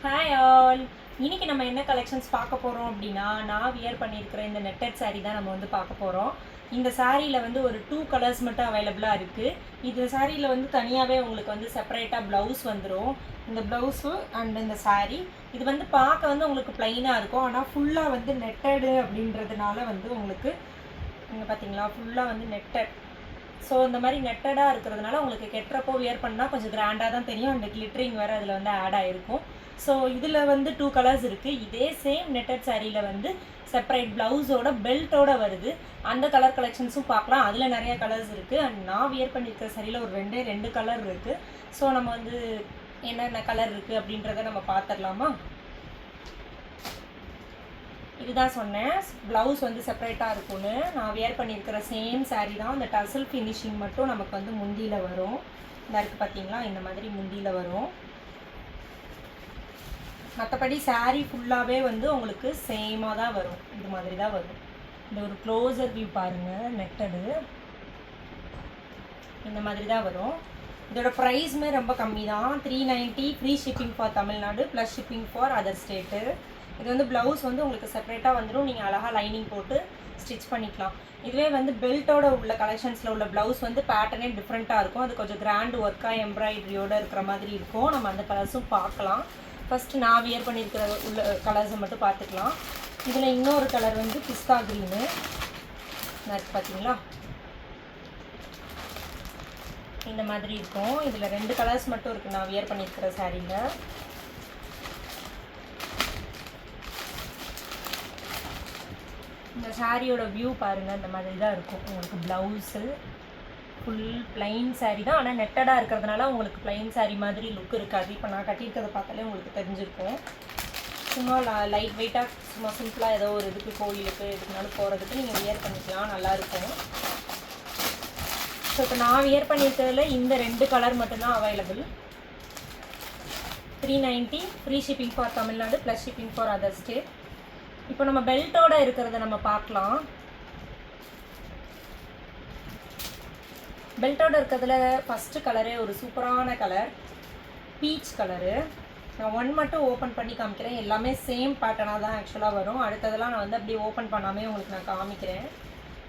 Hi all. இன்னைக்கு நம்ம என்ன கலெக்ஷன்ஸ் பார்க்க போகிறோம் அப்படின்னா, நான் வியர் பண்ணியிருக்கிற இந்த நெட்டட் saree தான் நம்ம வந்து பார்க்க போகிறோம். இந்த சாரியில் வந்து ஒரு 2 கலர்ஸ் மட்டும் அவைலபிளாக இருக்குது. இந்த சாரியில் வந்து தனியாகவே உங்களுக்கு வந்து செப்பரேட்டாக ப்ளவுஸ் வந்துடும். இந்த ப்ளவுஸு அண்ட் இந்த saree இது வந்து பார்க்க வந்து உங்களுக்கு ப்ளைனாக இருக்கும். ஆனால் ஃபுல்லாக வந்து நெட்டடு அப்படின்றதுனால வந்து உங்களுக்கு இங்கே பார்த்தீங்களா ஃபுல்லாக வந்து நெட்டட். ஸோ இந்த மாதிரி நெட்டடாக இருக்கிறதுனால உங்களுக்கு கெட்டுறப்போ வியர் பண்ணால் கொஞ்சம் கிராண்டாக தான் தெரியும். அந்த கிளிட்டரிங் வேறு அதில் வந்து ஆட் ஆகிருக்கும். ஸோ இதில் வந்து 2 கலர்ஸ் இருக்குது. இதே சேம் நெட்டட் சாரியில் வந்து செப்பரேட் ப்ளவுஸோட பெல்ட்டோட வருது. அந்த கலர் கலெக்ஷன்ஸும் பார்க்கலாம். அதில் நிறைய கலர்ஸ் இருக்குது. அண்ட் நான் வியர் பண்ணியிருக்கிற சாரியில் ஒரு 2 கலர் இருக்குது. ஸோ நம்ம வந்து என்னென்ன கலர் இருக்குது அப்படின்றத நம்ம பார்த்துடலாமா? இதுதான் சொன்னேன், ப்ளவுஸ் வந்து செப்பரேட்டாக இருக்கும்னு. நான் வியர் பண்ணியிருக்கிற சேம் சாரீ தான். அந்த டசல் ஃபினிஷிங் மட்டும் நமக்கு வந்து முந்தியில் வரும். இந்த இருக்குது பார்த்தீங்களா, இந்த மாதிரி முந்தியில் வரும். மற்றபடி சாரீ ஃபுல்லாகவே வந்து உங்களுக்கு சேமாக தான் வரும். இது மாதிரி தான் வரும். இந்த ஒரு க்ளோசர் வியூ பாருங்கள். நெட்டடு இந்த மாதிரி தான் வரும். இதோட ப்ரைஸுமே ரொம்ப கம்மி தான், 390. Free shipping for Tamil Nadu plus shipping for other state. இது வந்து ப்ளவுஸ் வந்து உங்களுக்கு செப்பரேட்டாக வந்துடும். நீங்கள் அழகாக லைனிங் போட்டு ஸ்டிச் பண்ணிக்கலாம். இதுவே வந்து பெல்ட்டோட உள்ள கலெக்ஷன்ஸில் உள்ள ப்ளவுஸ் வந்து பேட்டர்னே டிஃப்ரெண்ட்டாக இருக்கும். அது கொஞ்சம் கிராண்ட் ஒர்க்காக எம்ப்ராய்டரியோடு இருக்கிற மாதிரி இருக்கும். நம்ம அந்த கலர்ஸும் பார்க்கலாம். ஃபஸ்ட்டு நான் வியர் பண்ணியிருக்கிற உள்ள கலர்ஸை மட்டும் பார்த்துக்கலாம். இதில் இன்னொரு கலர் வந்து பிஸ்தா க்ரீனு இருக்குது பார்த்தீங்களா, இந்த மாதிரி இருக்கும். இதில் 2 கலர்ஸ் மட்டும் இருக்குது நான் வியர் பண்ணியிருக்கிற சாரியில். இந்த சாரியோட வியூ பாருங்கள். இந்த மாதிரி தான் இருக்கும். உங்களுக்கு ப்ளவுஸு ஃபுல் பிளைன் சாரீ தான். ஆனால் நெட்டடாக இருக்கிறதுனால உங்களுக்கு பிளைன் சாரீ மாதிரி லுக் இருக்காது. இப்போ நான் கட்டியிருக்கிறத பார்த்தாலே உங்களுக்கு தெரிஞ்சிருக்கும். சும்மா லைட் வெயிட்டாக சும்மா சிம்பிளாக ஏதோ ஒரு இதுக்கு கோயிலுக்கு எதுக்குனாலும் போகிறதுக்கு நீங்கள் வியர் பண்ணிக்கலாம், நல்லாயிருக்கும். ஸோ இப்போ நான் வியர் பண்ணியிருக்கிறதுல இந்த 2 கலர் மட்டும்தான் available. 390. Free shipping for Tamil Nadu plus shipping for other state. இப்போ நம்ம பெல்ட்டோட இருக்கிறத நம்ம பார்க்கலாம். பெல்ட்டோட இருக்கிறதுல ஃபஸ்ட்டு கலரே ஒரு சூப்பரான கலர், பீச் கலரு. நான் 1 மட்டும் ஓப்பன் பண்ணி காமிக்கிறேன். எல்லாமே சேம் பேட்டர்னாக தான் ஆக்சுவலாக வரும். அடுத்ததெல்லாம் நான் வந்து அப்படியே ஓப்பன் பண்ணாமே உங்களுக்கு நான் காமிக்கிறேன்.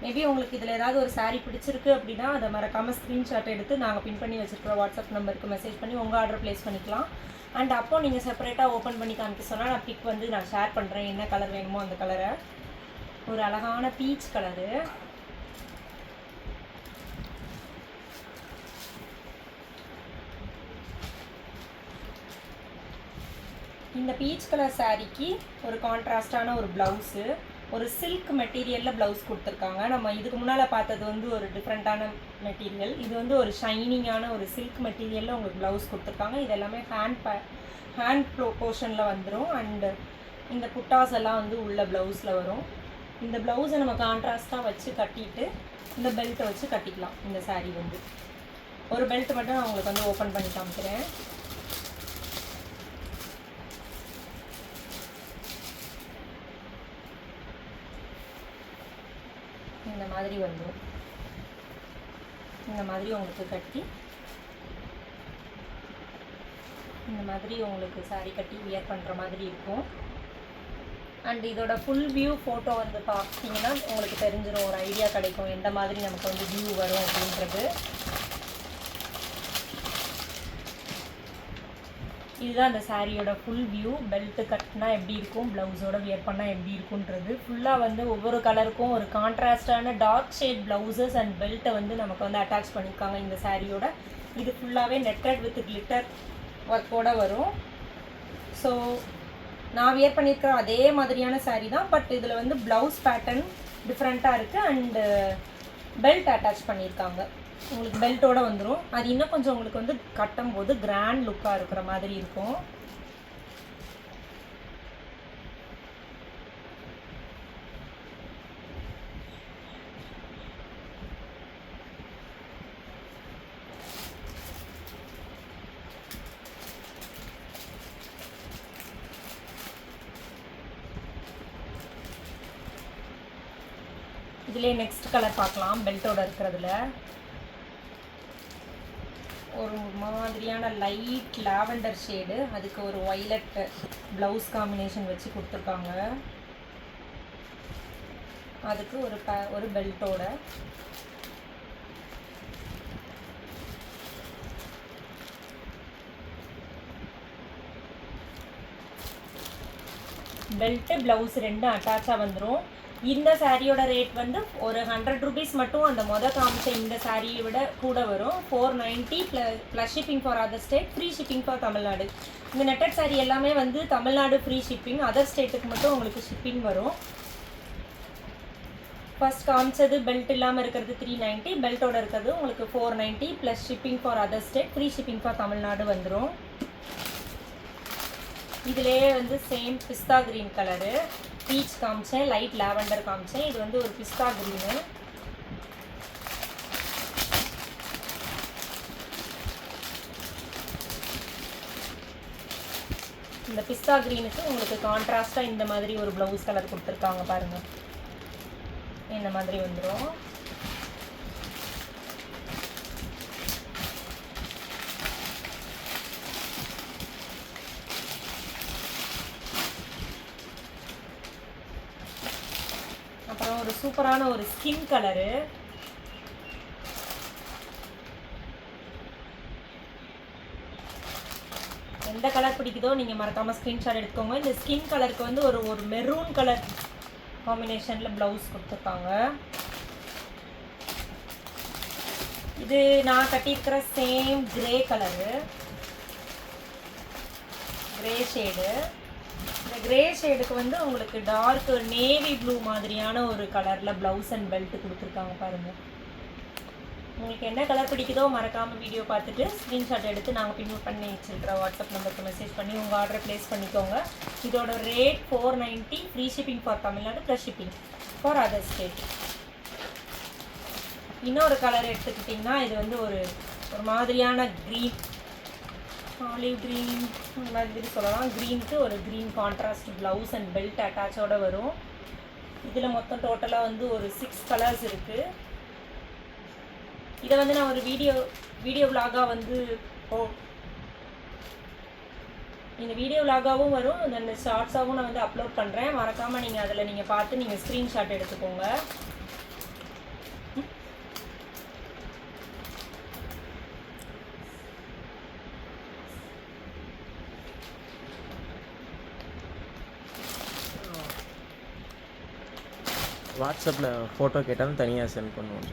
மேபி உங்களுக்கு இதில் ஏதாவது ஒரு சாரீ பிடிச்சிருக்கு அப்படின்னா அதை மறக்காமல் ஸ்க்ரீன்ஷாட் எடுத்து நாங்கள் பின் பண்ணி வச்சுருக்கிற வாட்ஸ்அப் நம்பருக்கு மெசேஜ் பண்ணி உங்கள் ஆர்டர் ப்ளேஸ் பண்ணிக்கலாம். அண்ட் அப்போ நீங்கள் செப்பரேட்டாக ஓப்பன் பண்ணி காமிக்க சொன்னால் நான் பிக் வந்து நான் ஷேர் பண்ணுறேன். என்ன கலர் வேணுமோ அந்த கலரை. ஒரு அழகான பீச் கலரு. இந்த பீச் கலர் சாரீக்கு ஒரு கான்ட்ராஸ்டான ஒரு ப்ளவுஸு, ஒரு சில்க் மெட்டீரியலில் ப்ளவுஸ் கொடுத்துருக்காங்க. நம்ம இதுக்கு முன்னால் பார்த்தது வந்து ஒரு டிஃப்ரெண்ட்டான மெட்டீரியல். இது வந்து ஒரு ஷைனிங்கான ஒரு சில்க் மெட்டீரியலில் உங்களுக்கு ப்ளவுஸ் கொடுத்துருக்காங்க. இது எல்லாமே ஹேண்ட் போர்ஷனில் வந்துடும். அண்டு இந்த புட்டாஸ் எல்லாம் வந்து உள்ள ப்ளவுஸில் வரும். இந்த ப்ளவுஸை நம்ம கான்ட்ராஸ்ட்டாக வச்சு கட்டிட்டு இந்த பெல்ட்டை வச்சு கட்டிக்கலாம். இந்த சாரீ வந்து ஒரு பெல்ட் மட்டும் நான் உங்களுக்கு வந்து ஓப்பன் பண்ணி காமிக்கிறேன். இந்த மாதிரி வந்துடும். இந்த மாதிரி உங்களுக்கு கட்டி இந்த மாதிரி உங்களுக்கு சாரீ கட்டி வியர் பண்ணுற மாதிரி இருக்கும். அண்ட் இதோட ஃபுல் வியூ ஃபோட்டோ வந்து பார்த்தீங்கன்னா உங்களுக்கு தெரிஞ்சிடும், ஒரு ஐடியா கிடைக்கும் எந்த மாதிரி நமக்கு வந்து வியூ வரும் அப்படின்றது. இதுதான் அந்த சாரியோட ஃபுல் வியூ. பெல்ட்டு கட்டினா எப்படி இருக்கும், ப்ளவுஸோட வியர் பண்ணால் எப்படி இருக்குன்றது. ஃபுல்லாக வந்து ஒவ்வொரு கலருக்கும் ஒரு கான்ட்ராஸ்டான டார்க் ஷேட் ப்ளவுசஸ் அண்ட் பெல்ட்டை வந்து நமக்கு வந்து அட்டாச் பண்ணியிருக்காங்க இந்த சாரியோட. இது ஃபுல்லாகவே நெட்டட் வித் கிளிட்டர் ஒர்க்கோடு வரும். ஸோ நான் வியர் பண்ணியிருக்கிற அதே மாதிரியான சாரீ தான். பட் இதில் வந்து ப்ளவுஸ் பேட்டர்ன் டிஃப்ரெண்ட்டாக இருக்குது. அண்டு பெல்ட் அட்டாச் பண்ணியிருக்காங்க. உங்களுக்கு பெல்ட்டோடு வந்துடும். அது இன்னும் கொஞ்சம் உங்களுக்கு வந்து கட்டும்போது கிராண்ட் லுக்காக இருக்கிற மாதிரி இருக்கும். இதுலேயே நெக்ஸ்ட் கலர் பார்க்கலாம். பெல்ட்டோட இருக்கிறதுல ஒரு ஒரு மாதிரியான லைட் லாவெண்டர் ஷேடு, அதுக்கு ஒரு ஒய்லட் ப்ளவுஸ் காம்பினேஷன் வச்சு கொடுத்துருக்காங்க. அதுக்கு ஒரு பெல்ட்டோட பெல்ட்டு ப்ளவுஸ் ரெண்டும் அட்டாச்சாக வந்துடும். இந்த சாரியோட ரேட் வந்து ஒரு 100 rupees மட்டும் அந்த காமிச்ச இந்த சாரியை விட கூட வரும். 490 plus shipping for other state, free shipping for Tamil Nadu. இந்த நெட்டட் சாரி எல்லாமே வந்து தமிழ்நாடு ஃப்ரீ ஷிப்பிங், அதர் ஸ்டேட்டுக்கு மட்டும் உங்களுக்கு ஷிப்பிங் வரும். ஃபர்ஸ்ட் காமிச்சது பெல்ட் இல்லாமல் இருக்கிறது 390, பெல்ட்டோட இருக்கிறது உங்களுக்கு 490 plus shipping for other state, free shipping for Tamil Nadu வந்துடும். இதுலேயே வந்து சேம் பிஸ்தா க்ரீன் கலரு, பீச் காமிச்சேன், லைட் லாவெண்டர் காமிச்சேன். இது வந்து ஒரு பிஸ்தா க்ரீனு. இந்த பிஸ்தா க்ரீனுக்கு உங்களுக்கு கான்ட்ராஸ்டாக இந்த மாதிரி ஒரு ப்ளவுஸ் கலர் கொடுத்துருக்காங்க பாருங்கள். இந்த மாதிரி வந்துடும். அப்புறம் ஒரு சூப்பரான ஒரு ஸ்கின் கலரு, எந்த கலர் பிடிக்குதோ நீங்கள் மறக்காமல் ஸ்க்ரீன்ஷாட் எடுத்துக்கோங்க. இந்த ஸ்கின் கலருக்கு வந்து ஒரு மெரூன் கலர் காம்பினேஷனில் ப்ளவுஸ் கொடுத்துருக்காங்க. இது நான் கட்டியிருக்கிற same grey colour, grey shade. இந்த கிரே ஷேடுக்கு வந்து உங்களுக்கு டார்க் நேவி ப்ளூ மாதிரியான ஒரு கலரில் ப்ளவுஸ் அண்ட் பெல்ட் கொடுத்துருக்காங்க பாருங்கள். உங்களுக்கு என்ன கலர் பிடிக்குதோ மறக்காமல் வீடியோ பார்த்துட்டு ஸ்க்ரீன்ஷாட் எடுத்து நாங்கள் பின்வ் பண்ணி வச்சுருக்கிற வாட்ஸ்அப் நம்பருக்கு மெசேஜ் பண்ணி உங்கள் ஆர்டரை ப்ளேஸ் பண்ணிக்கோங்க. இதோட rate 490, free shipping for Tamil Nadu plus shipping for other state. இன்னொரு கலர் எடுத்துக்கிட்டிங்கன்னா இது வந்து ஒரு மாதிரியான க்ரீன், ஆலிவ் க்ரீன் மாதிரி சொல்லலாம். க்ரீனுக்கு ஒரு green contrast blouse and belt அட்டாச்சோடு வரும். இதில் மொத்தம் டோட்டலாக வந்து ஒரு 6 கலர்ஸ் இருக்குது. இதை வந்து நான் ஒரு வீடியோ விலாகாக வந்து இந்த வீடியோ விலாகாகவும் வரும், அந்த ஷார்ட்ஸாகவும் நான் வந்து அப்லோட் பண்ணுறேன். மறக்காமல் நீங்கள் அதில் நீங்கள் பார்த்து நீங்கள் ஸ்க்ரீன்ஷாட் எடுத்துக்கோங்க. வாட்ஸ்அப்பில் ஃபோட்டோ கேட்டாலும் தனியாக சென்ட் பண்ணுவோம்.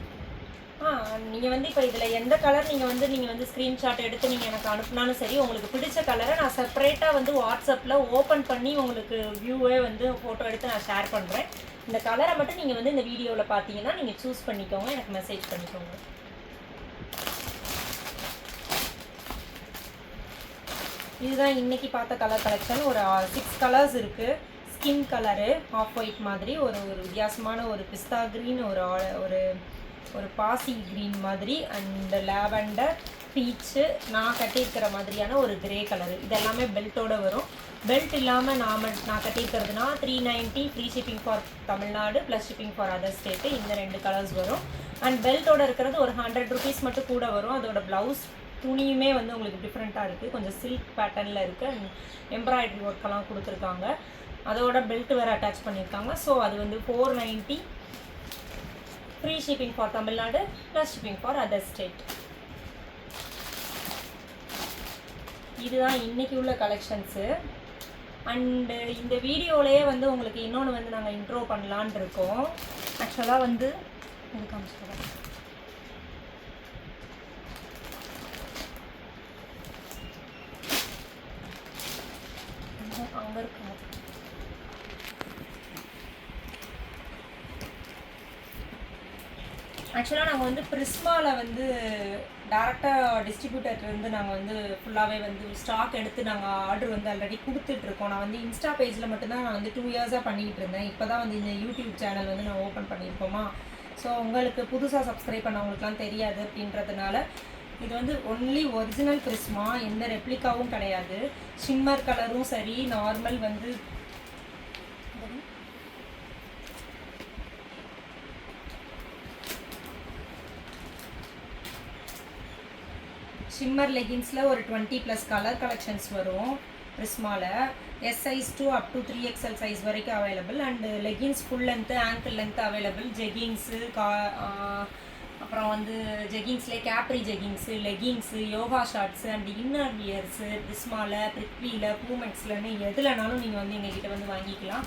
நீங்கள் வந்து இப்போ இதில் எந்த கலர் நீங்கள் வந்து ஸ்க்ரீன்ஷாட் எடுத்து நீங்கள் எனக்கு அனுப்புனாலும் சரி, உங்களுக்கு பிடிச்ச கலரை நான் செப்பரேட்டாக வந்து வாட்ஸ்அப்பில் ஓப்பன் பண்ணி உங்களுக்கு வியூவே வந்து ஃபோட்டோ எடுத்து நான் ஷேர் பண்ணுறேன். இந்த கலரை மட்டும் நீங்கள் வந்து இந்த வீடியோவில் பார்த்தீங்கன்னா நீங்கள் சூஸ் பண்ணிக்கோங்க, எனக்கு மெசேஜ் பண்ணிக்கோங்க. இதுதான் இன்றைக்கி பார்த்த கலர் கலெக்ஷன். ஒரு 6 கலர்ஸ் இருக்குது. ஸ்கின் கலரு ஆஃப் ஒயிட் மாதிரி ஒரு வித்தியாசமான ஒரு பிஸ்தா க்ரீன், ஒரு பாசி க்ரீன் மாதிரி, அண்ட் லாவெண்டர், பீச்சு, நான் கட்டியிருக்கிற மாதிரியான ஒரு கிரே கலரு. இதெல்லாமே பெல்ட்டோடு வரும். பெல்ட் இல்லாமல் நான் கட்டியிருக்கிறதுனா 390, free shipping for Tamil Nadu plus shipping for other state. இந்த 2 கலர்ஸ் வரும். அண்ட் பெல்ட்டோடு இருக்கிறது ஒரு 100 rupees மட்டும் கூட வரும். அதோட ப்ளவுஸ் துணியுமே வந்து உங்களுக்கு டிஃப்ரெண்ட்டாக இருக்குது, கொஞ்சம் சில்க் பேட்டர்னில் இருக்குது. அண்ட் எம்ப்ராய்டரி ஒர்க்கெல்லாம் கொடுத்துருக்காங்க. அதோட பெல்ட் வேறு அட்டாச் பண்ணியிருக்காங்க. ஸோ அது வந்து 490, free shipping for Tamil Nadu plus shipping for other state. இதுதான் இன்றைக்கி உள்ள கலெக்ஷன்ஸு. அண்டு இந்த வீடியோலேயே வந்து உங்களுக்கு இன்னொன்று வந்து நாங்கள் இன்ட்ரோ பண்ணலான் இருக்கோம். ஆக்சுவலாக வந்து இது காமிச்சிடுறோம். அங்கே இருக்கோம். ஆக்சுவலாக நாங்கள் வந்து பிரிஸ்மாவில் வந்து டேரெக்டாக டிஸ்ட்ரிபியூட்டர்லேருந்து நாங்கள் வந்து ஃபுல்லாகவே வந்து ஸ்டாக் எடுத்து நாங்கள் ஆர்டர் வந்து ஆல்ரெடி கொடுத்துட்ருக்கோம். நான் வந்து இன்ஸ்டா பேஜில் மட்டும்தான் நான் வந்து 2 இயர்ஸாக பண்ணிக்கிட்டு இருந்தேன். இப்போ தான் வந்து இந்த யூடியூப் சேனல் வந்து நான் ஓப்பன் பண்ணியிருக்கோமா. ஸோ உங்களுக்கு புதுசாக சப்ஸ்கிரைப் பண்ணவங்களுக்குலாம் தெரியாது அப்படின்றதுனால இது வந்து ஒன்லி ஒரிஜினல் பிரிஸ்மா, எந்த ரெப்ளிகாவும் கிடையாது. ஷிம்மர் கலரும் சரி, நார்மல் வந்து ஷிம்மர் லெகின்ஸில் ஒரு 20+ கலர் கலெக்ஷன்ஸ் வரும் பிரிஸ்மாவில். S size to up to 3XL size வரைக்கும் available. And leggings full length ankle length available. Jeggings அப்புறம் வந்து ஜெகிங்ஸ்லேயே capri jeggings, leggings, yoga shorts and inner wears பிரிஸ்மாவில், பிரித்வியில், பூமெக்ஸ்லன்னு எதுலனாலும் நீங்கள் வந்து எங்ககிட்ட வந்து வாங்கிக்கலாம்.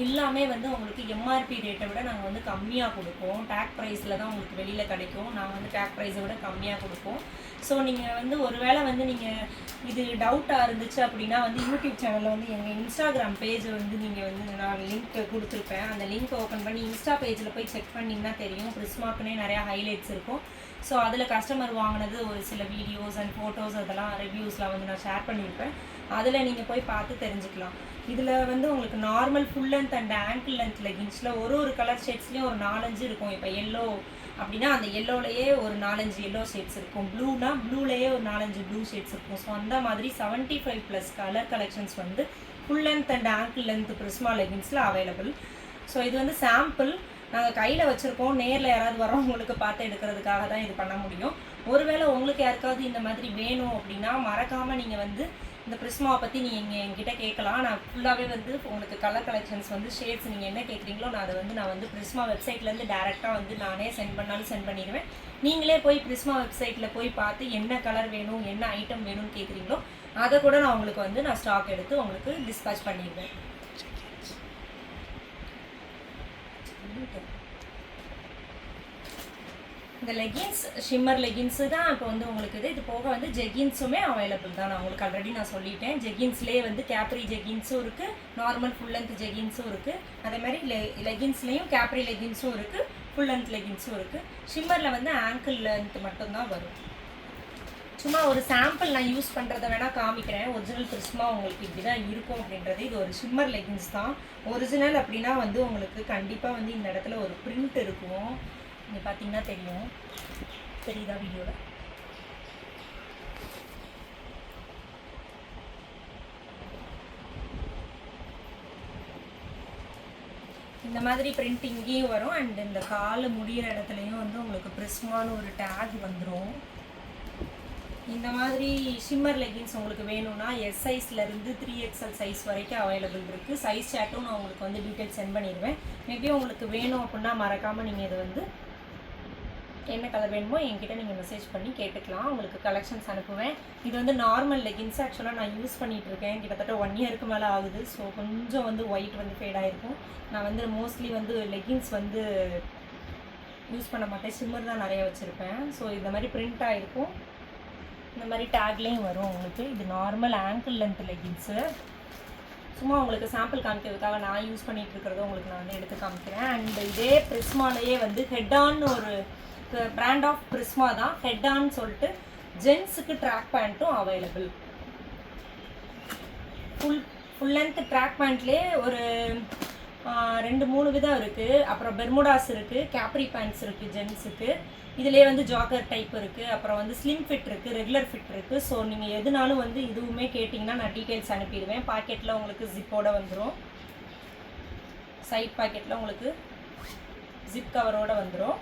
எல்லாமே வந்து உங்களுக்கு எம்ஆர்பி ரேட்டை விட நாங்கள் வந்து கம்மியாக கொடுப்போம். டேக் ப்ரைஸில் தான் உங்களுக்கு வெளியில் கிடைக்கும். நாங்கள் வந்து டேக் ப்ரைஸை விட கம்மியாக கொடுப்போம். ஸோ நீங்கள் வந்து ஒருவேளை வந்து நீங்கள் இது டவுட்டாக இருந்துச்சு அப்படின்னா வந்து யூடியூப் சேனலில் வந்து எங்கள் இன்ஸ்டாகிராம் பேஜை வந்து நீங்கள் வந்து நான் லிங்க் கொடுத்துருப்பேன். அந்த லிங்க் ஓப்பன் பண்ணி இன்ஸ்டா பேஜில் போய் செக் பண்ணிங்கன்னா தெரியும். பிரிஸ்மாக்குன்னே நிறையா ஹைலைட்ஸ் இருக்கும். ஸோ அதில் கஸ்டமர் வாங்கினது ஒரு சில வீடியோஸ் அண்ட் ஃபோட்டோஸ் அதெல்லாம் ரிவ்யூஸ்லாம் வந்து நான் ஷேர் பண்ணியிருப்பேன். அதில் நீங்கள் போய் பார்த்து தெரிஞ்சுக்கலாம். இதில் வந்து உங்களுக்கு normal full length and ankle length லெகின்ஸில் ஒரு கலர் ஷேட்ஸ்லேயும் ஒரு 4-5 இருக்கும். இப்போ எல்லோ அப்படின்னா அந்த எல்லோலையே ஒரு 4-5 எல்லோ ஷேட்ஸ் இருக்கும். ப்ளூனா ப்ளூலேயே ஒரு 4-5 ப்ளூ ஷேட்ஸ் இருக்கும். ஸோ அந்த மாதிரி 75+ கலர் கலெக்ஷன்ஸ் வந்து full length and ankle length Prisma லெகின்ஸில் அவைலபிள். ஸோ இது வந்து சாம்பிள் நாங்கள் கையில் வச்சுருக்கோம். நேரில் யாராவது வரவங்களுக்கு பார்த்து எடுக்கிறதுக்காக தான் இது பண்ண முடியும். ஒருவேளை உங்களுக்கு யாருக்காவது இந்த மாதிரி வேணும் அப்படின்னா மறக்காமல் நீங்கள் வந்து இந்த பிரிஸ்மாவை பற்றி நீங்கள் என்கிட்ட கேட்கலாம். நான் ஃபுல்லாகவே வந்து உங்களுக்கு கலர் கலெக்ஷன்ஸ் வந்து ஷேட்ஸ் நீங்கள் என்ன கேட்குறீங்களோ நான் வந்து பிரிஸ்மா வெப்சைட்லேருந்து டேரெக்டாக வந்து நானே சென்ட் பண்ணாலும் சென்ட் பண்ணிடுவேன். நீங்களே போய் பிரிஸ்மா வெப்சைட்டில் போய் பார்த்து என்ன கலர் வேணும், என்ன ஐட்டம் வேணும்னு கேட்குறீங்களோ அதை கூட நான் உங்களுக்கு வந்து நான் ஸ்டாக் எடுத்து உங்களுக்கு டிஸ்பேச் பண்ணிடுவேன். இந்த லெகின்ஸ் ஷிம்மர் லெகின்ஸு தான் இப்போ வந்து உங்களுக்கு இது போக வந்து ஜெகின்ஸுமே அவைலபிள் தான். நான் உங்களுக்கு ஆல்ரெடி நான் சொல்லிட்டேன். ஜெகின்ஸ்லேயே வந்து கேப்ரி ஜெகின்ஸும் இருக்குது, நார்மல் ஃபுல் லென்த் ஜெகின்ஸும் இருக்குது. அதே மாதிரி லெகின்ஸ்லேயும் கேப்ரி லெகின்ஸும் இருக்குது, ஃபுல் லென்த் லெகின்ஸும் இருக்குது. ஷிம்மரில் வந்து ஆங்கிள் லென்த் மட்டும்தான் வரும். சும்மா ஒரு சாம்பிள் நான் யூஸ் பண்ணுறத வேணால் காமிக்கிறேன். ஒரிஜினல் பிரிஸ்மா உங்களுக்கு இப்படி தான் இருக்கும் அப்படின்றது. இது ஒரு ஷிம்மர் லெகின்ஸ் தான். ஒரிஜினல் அப்படின்னா வந்து உங்களுக்கு கண்டிப்பாக வந்து இந்த இடத்துல ஒரு பிரிண்ட் இருக்கும். நீங்கள் பார்த்தீங்கன்னா தெரியுதா வீடியோவில்? இந்த மாதிரி பிரிண்ட் இங்கேயும் வரும். அண்ட் இந்த கால் முடிகிற இடத்துலையும் வந்து உங்களுக்கு பிரிஸ்மான்னு ஒரு டேக் வந்துடும். இந்த மாதிரி ஷிம்மர் லெகின்ஸ் உங்களுக்கு வேணும்னா எஸ் சைஸ்லேருந்து 3XL சைஸ் வரைக்கும் அவைலபிள் இருக்குது. சைஸ் சாட்டும் நான் உங்களுக்கு வந்து டீட்டெயில்ஸ் சென்ட் பண்ணிடுவேன். மேபி உங்களுக்கு வேணும் அப்படின்னா மறக்காமல் நீங்கள் இதை வந்து என்ன கலர் வேணுமோ என்கிட்ட நீங்கள் மெசேஜ் பண்ணி கேட்டுக்கலாம். உங்களுக்கு கலெக்ஷன்ஸ் அனுப்புவேன். இது வந்து நார்மல் லெகின்ஸ். ஆக்சுவலாக நான் யூஸ் பண்ணிகிட்டு இருக்கேன். கிட்டத்தட்ட 1 இயருக்கு மேலே ஆகுது. ஸோ கொஞ்சம் வந்து ஒயிட் வந்து ஃபேட் ஆகிருக்கும். நான் வந்து மோஸ்ட்லி வந்து லெகின்ஸ் வந்து யூஸ் பண்ண மாட்டேன். ஷிம்மர் தான் நிறைய வச்சுருப்பேன். ஸோ இந்த மாதிரி பிரிண்ட் ஆகிருக்கும். இந்த மாதிரி டேக்லேயும் வரும் உங்களுக்கு. இது நார்மல் ஆங்கிள் லென்த் லெகின்ஸு. சும்மா உங்களுக்கு சாம்பிள் காமிக்கிறதுக்காக நான் யூஸ் பண்ணிகிட்டு இருக்கிறத உங்களுக்கு நான் வந்து எடுத்து காமிக்கிறேன். அண்ட் இதே பிரிஸ்மாலேயே வந்து ஹெட்டான்னு ஒரு பிராண்ட் ஆஃப் பிரிஸ்மா தான். ஹெட்டான்னு சொல்லிட்டு ஜென்ஸுக்கு ட்ராக் பேண்ட்டும் அவைலபிள். ஃபுல் லென்த் ட்ராக் பேண்ட்லேயே ஒரு 2-3 விதம் இருக்குது. அப்புறம் பெர்முடாஸ் இருக்குது, கேப்ரி பேண்ட்ஸ் இருக்குது ஜென்ஸுக்கு. இதிலே வந்து ஜாக்கர் டைப் இருக்குது, அப்புறம் வந்து ஸ்லிம் ஃபிட் இருக்குது, ரெகுலர் ஃபிட் இருக்குது. ஸோ நீங்கள் எதுனாலும் வந்து இதுவுமே கேட்டிங்கன்னா நான் டீட்டெயில்ஸ் அனுப்பிடுவேன். பாக்கெட்டில் உங்களுக்கு ஜிப்போடு வந்துடும். சைட் பாக்கெட்டில் உங்களுக்கு ஜிப் கவரோடு வந்துடும்.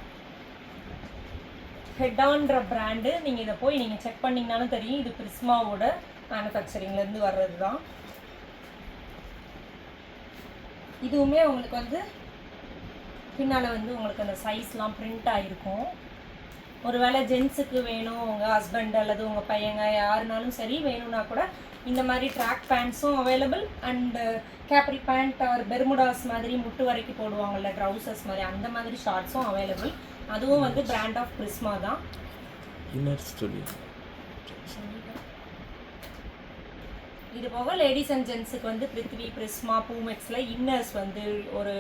ஹெட்டான்ற பிராண்டு. நீங்கள் இதை போய் நீங்கள் செக் பண்ணிங்கனாலும் தெரியும். இது பிரிஸ்மாவோட மேனுஃபேக்சரிங்லேருந்து வர்றது தான். இதுவுமே உங்களுக்கு வந்து பின்னால் வந்து உங்களுக்கு அந்த சைஸ்லாம் பிரிண்ட் ஆகிருக்கும். ஒருவேளை ஜென்ஸுக்கு வேணும், உங்கள் ஹஸ்பண்ட் அல்லது உங்கள் பையங்க யாருனாலும் சரி வேணும்னா கூட இந்த மாதிரி ட்ராக் பேண்ட்ஸும் available. And capri pant or bermudas மாதிரி முட்டு வரைக்கும் போடுவாங்கள்ல ட்ரௌசர்ஸ் மாதிரி, அந்த மாதிரி ஷார்ட்ஸும் அவைலபிள். அதுவும் வந்து பிராண்ட் ஆஃப் பிரிஸ்மா தான். Inner studio. இது போக லேடிஸ் அண்ட் ஜென்ஸுக்கு வந்து பிரித்வி, பிரிஸ்மா, பூமெக்ஸில் இன்னர்ஸ் வந்து ஒரு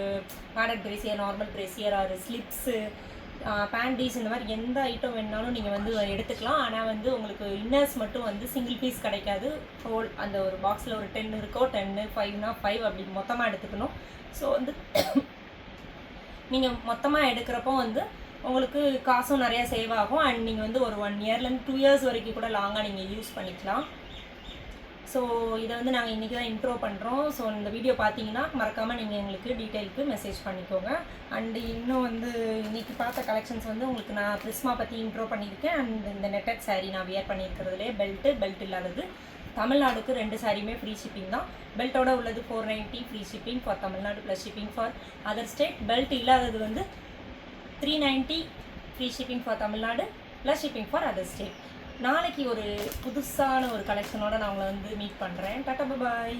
padded brassiere, normal brassiere or slips, panties, இந்த மாதிரி எந்த ஐட்டம் வேணுனாலும் நீங்கள் வந்து எடுத்துக்கலாம். ஆனால் வந்து உங்களுக்கு இன்னர்ஸ் மட்டும் வந்து சிங்கிள் பீஸ் கிடைக்காது. ஹோல் அந்த ஒரு பாக்ஸில் ஒரு 10 இருக்கோ 10, 5னா 5 அப்படி மொத்தமாக எடுத்துக்கணும். ஸோ வந்து நீங்கள் மொத்தமாக எடுக்கிறப்போ வந்து உங்களுக்கு காசும் நிறையா சேவ் ஆகும். அண்ட் நீங்கள் வந்து ஒரு 1 இயர்லேருந்து 2 இயர்ஸ் வரைக்கும் கூட லாங்காக நீங்கள் யூஸ் பண்ணிக்கலாம். ஸோ இதை வந்து நாங்கள் இன்றைக்கி தான் இன்ட்ரோ பண்ணுறோம். ஸோ இந்த வீடியோ பார்த்தீங்கன்னா மறக்காமல் நீங்கள் எங்களுக்கு டீட்டெயிலுக்கு மெசேஜ் பண்ணிக்கோங்க. அண்டு இன்னும் வந்து இன்றைக்கி பார்த்த கலெக்ஷன்ஸ் வந்து உங்களுக்கு நான் பிரிஸ்மா பற்றி இன்ட்ரோ பண்ணியிருக்கேன். அண்ட் இந்த நெட்டட் saree நான் வியர் பண்ணியிருக்கிறதுலே பெல்ட் இல்லாதது. தமிழ்நாடுக்கு 2 சாரியுமே ஃப்ரீ ஷிப்பிங் தான். பெல்ட்டோட உள்ளது 490 free shipping for Tamil Nadu plus shipping for other state. Belt இல்லாதது வந்து 390 free shipping for Tamil Nadu plus shipping for other state. நாளைக்கு ஒரு புதுசான ஒரு கலெக்ஷனோட நான் உங்களை வந்து மீட் பண்ணுறேன். டாடா பாய்.